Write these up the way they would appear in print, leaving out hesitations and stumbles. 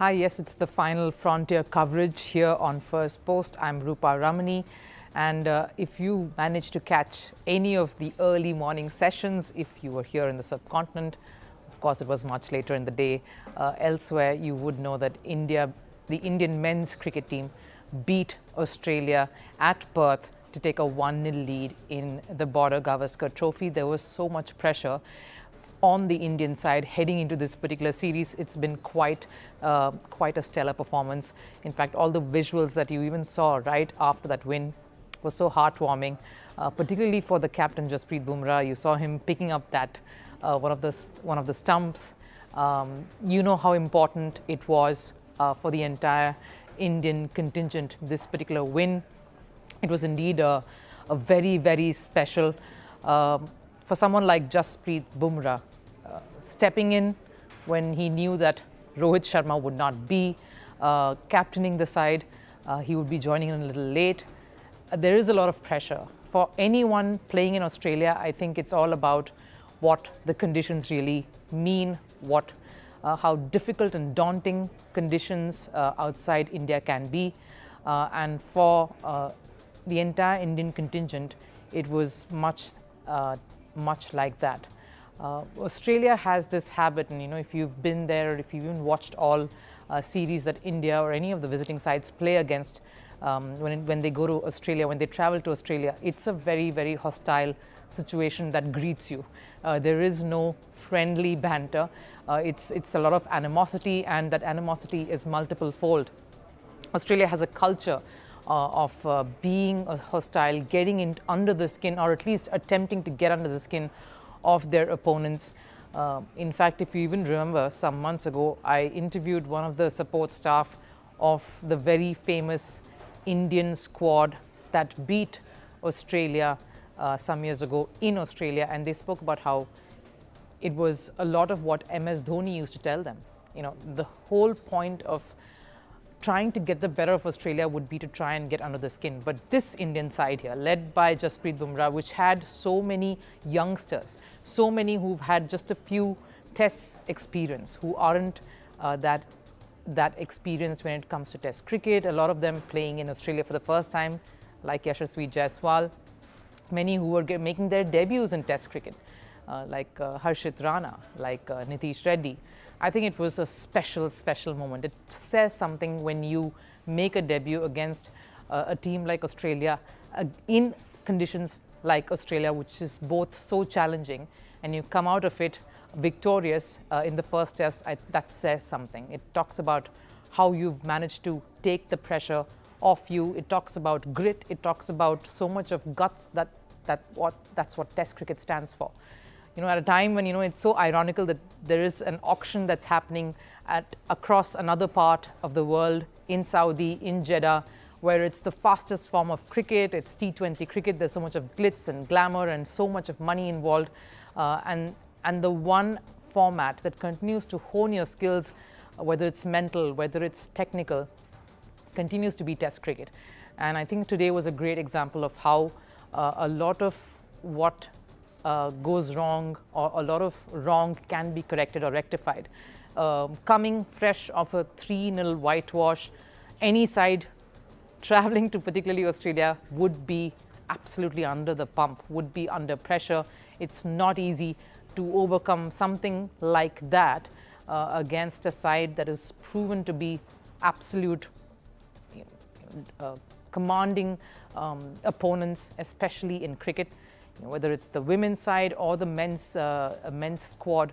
Hi, yes, it's the final frontier coverage here on Firstpost. I'm Rupha Ramani, and if you managed to catch any of the early morning sessions, if you were here in the subcontinent, of course it was much later in the day, elsewhere, you would know that the Indian men's cricket team beat Australia at Perth to take a 1-0 lead in the Border Gavaskar Trophy. There was so much pressure on the Indian side heading into this particular series. It's been quite a stellar performance. In fact, all the visuals that you even saw right after that win was so heartwarming, particularly for the captain Jasprit Bumrah. You saw him picking up that one of the stumps. You know how important it was for the entire Indian contingent, this particular win. It was indeed a very special for someone like Jasprit Bumrah, stepping in when he knew that Rohit Sharma would not be captaining the side. He would be joining in a little late. There is a lot of pressure. For anyone playing in Australia, I think it's all about what the conditions really mean, how difficult and daunting conditions outside India can be. And for the entire Indian contingent, it was much like that. Australia has this habit, and if you've been there, or if you've even watched all series that India or any of the visiting sides play against, when they go to Australia, when they travel to Australia, it's a very hostile situation that greets you. There is no friendly banter. It's a lot of animosity, and that animosity is multiple fold. Australia has a culture of being hostile, getting in under the skin, or at least attempting to get under the skin of their opponents. In fact, if you even remember, some months ago, I interviewed one of the support staff of the very famous Indian squad that beat Australia some years ago in Australia, and they spoke about how it was a lot of what MS Dhoni used to tell them. The whole point of trying to get the better of Australia would be to try and get under the skin. But this Indian side here, led by Jasprit Bumrah, which had so many youngsters, so many who've had just a few test experience, who aren't that experienced when it comes to test cricket, a lot of them playing in Australia for the first time, like Yashasvi Jaiswal, many who were making their debuts in test cricket, like Harshit Rana, like Nitish Reddy. I think it was a special moment. It says something when you make a debut against a team like Australia in conditions like Australia, which is both so challenging, and you come out of it victorious in the first test. That says something. It talks about how you've managed to take the pressure off you. It talks about grit. It talks about so much of guts. That's what Test cricket stands for. At a time when it's so ironical that there is an auction that's happening across another part of the world, in Saudi, in Jeddah, where it's the fastest form of cricket. It's T20 cricket. There's so much of glitz and glamour and so much of money involved, and the one format that continues to hone your skills, whether it's mental, whether it's technical, continues to be Test cricket. And I think today was a great example of how a lot of what goes wrong, or a lot of wrong can be corrected or rectified. Coming fresh off a 3-0 whitewash, any side traveling to particularly Australia would be absolutely under the pump, would be under pressure. It's not easy to overcome something like that against a side that is proven to be absolute commanding opponents, especially in cricket. Whether it's the women's side or the men's squad,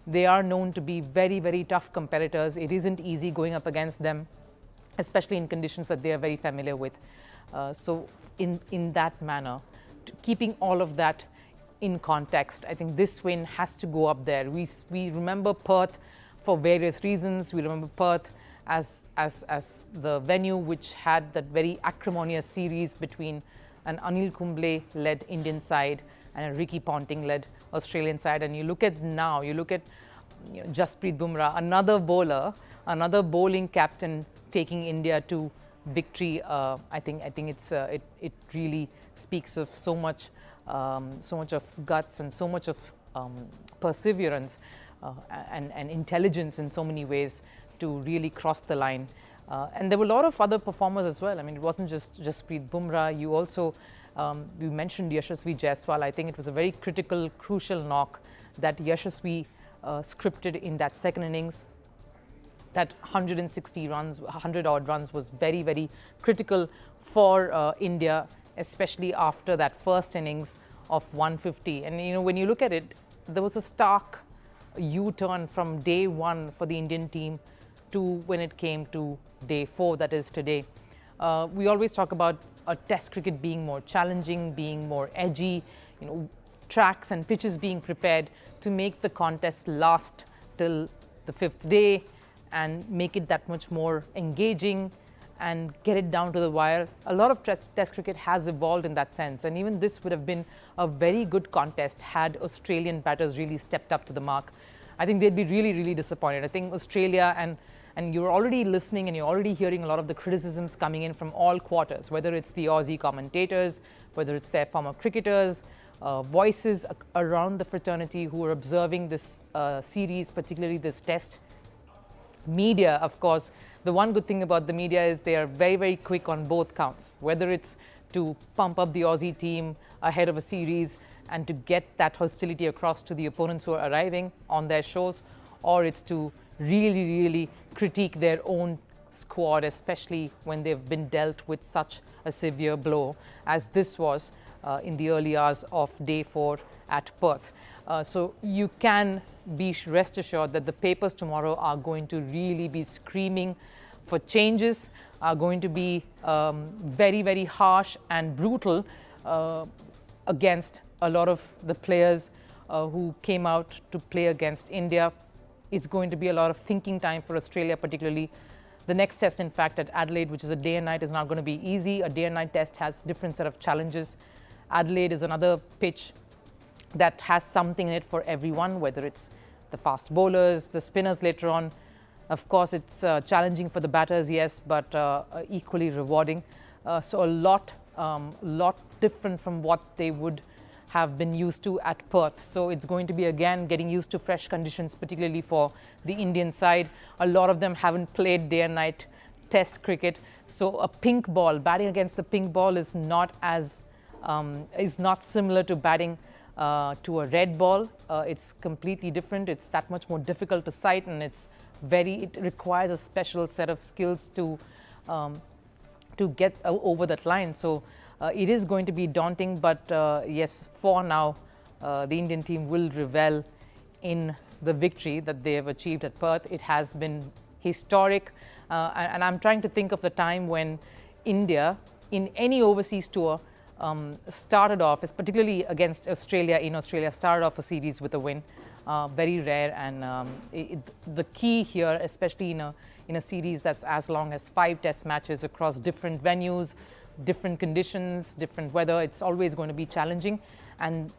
they are known to be very tough competitors. It isn't easy going up against them, especially in conditions that they are very familiar with. So in that manner, keeping all of that in context, I think this win has to go up there. We remember Perth for various reasons. We remember Perth as the venue which had that very acrimonious series between an Anil Kumble-led Indian side and a Ricky Ponting-led Australian side. And you look at Jasprit Bumrah, another bowler, another bowling captain taking India to victory. I think it really speaks of so much of guts and so much of perseverance and intelligence in so many ways to really cross the line. And there were a lot of other performers as well. I mean, it wasn't just Jasprit Bumrah. You also, you mentioned Yashasvi Jaiswal. I think it was a very critical, crucial knock that Yashasvi scripted in that second innings. That 160 runs, 100 odd runs was very, very critical for India, especially after that first innings of 150. And you know, when you look at it, there was a stark U-turn from day one for the Indian team to when it came to day 4, that is today. We always talk about a test cricket being more challenging, being more edgy, you know, tracks and pitches being prepared to make the contest last till the 5th day and make it that much more engaging and get it down to the wire. A lot of test cricket has evolved in that sense, and even this would have been a very good contest had Australian batters really stepped up to the mark. I think they'd be really, really disappointed. I think Australia, and you're already listening and you're already hearing a lot of the criticisms coming in from all quarters, whether it's the Aussie commentators, whether it's their former cricketers, voices around the fraternity who are observing this series, particularly this test. Media, of course, the one good thing about the media is they are very, very quick on both counts, whether it's to pump up the Aussie team ahead of a series and to get that hostility across to the opponents who are arriving on their shows, or it's to really, really critique their own squad, especially when they've been dealt with such a severe blow as this was in the early hours of day 4 at Perth. So you can be rest assured that the papers tomorrow are going to really be screaming for changes, are going to be very, very harsh and brutal against a lot of the players who came out to play against India. It's going to be a lot of thinking time for Australia, particularly. The next test, in fact, at Adelaide, which is a day and night, is not going to be easy. A day and night test has different set of challenges. Adelaide is another pitch that has something in it for everyone, whether it's the fast bowlers, the spinners later on. Of course, it's challenging for the batters, yes, but equally rewarding. So a lot different from what they would have been used to at Perth. So it's going to be, again, getting used to fresh conditions, particularly for the Indian side. A lot of them haven't played day and night test cricket. So a pink ball, batting against the pink ball is not similar to batting to a red ball. It's completely different. It's that much more difficult to sight, and it requires a special set of skills to get over that line. So it is going to be daunting, but yes, for now, the Indian team will revel in the victory that they have achieved at Perth. It has been historic, and I'm trying to think of the time when India, in any overseas tour, started off, particularly against Australia, in Australia, started off a series with a win. Very rare, and the key here, especially in a series that's as long as 5 test matches across different venues, different conditions, different weather, it's always going to be challenging, and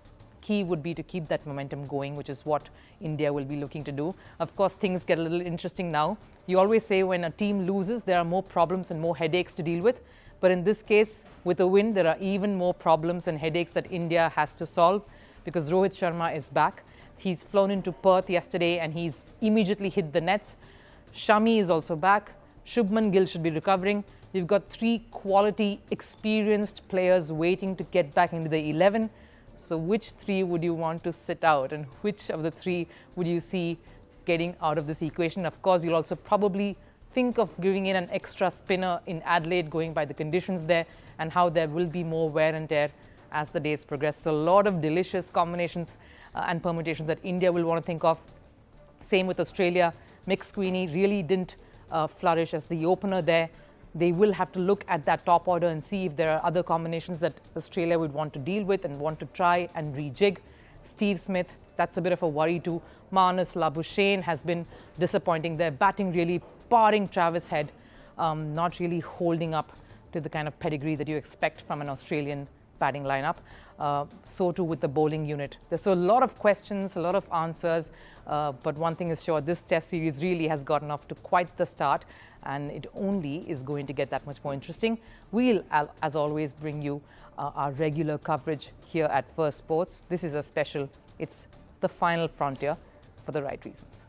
key would be to keep that momentum going, which is what India will be looking to do. Of course, things get a little interesting now. You always say when a team loses, there are more problems and more headaches to deal with. But in this case, with a win, there are even more problems and headaches that India has to solve, because Rohit Sharma is back. He's flown into Perth yesterday and he's immediately hit the nets. Shami is also back. Shubman Gill should be recovering. You've got 3 quality, experienced players waiting to get back into the 11. So which 3 would you want to sit out, and which of the 3 would you see getting out of this equation? Of course, you'll also probably think of giving in an extra spinner in Adelaide, going by the conditions there and how there will be more wear and tear as the days progress. So a lot of delicious combinations and permutations that India will want to think of. Same with Australia. Mick Sweeney really didn't flourish as the opener there. They will have to look at that top order and see if there are other combinations that Australia would want to deal with and want to try and rejig. Steve Smith, that's a bit of a worry too. Marnus Labuschagne has been disappointing. Their batting really barring Travis Head, not really holding up to the kind of pedigree that you expect from an Australian batting lineup. So too with the bowling unit. There's a lot of questions, a lot of answers, but one thing is sure, this test series really has gotten off to quite the start, and it only is going to get that much more interesting. We'll, as always, bring you our regular coverage here at Firstpost. This is a special. It's the final frontier for the right reasons.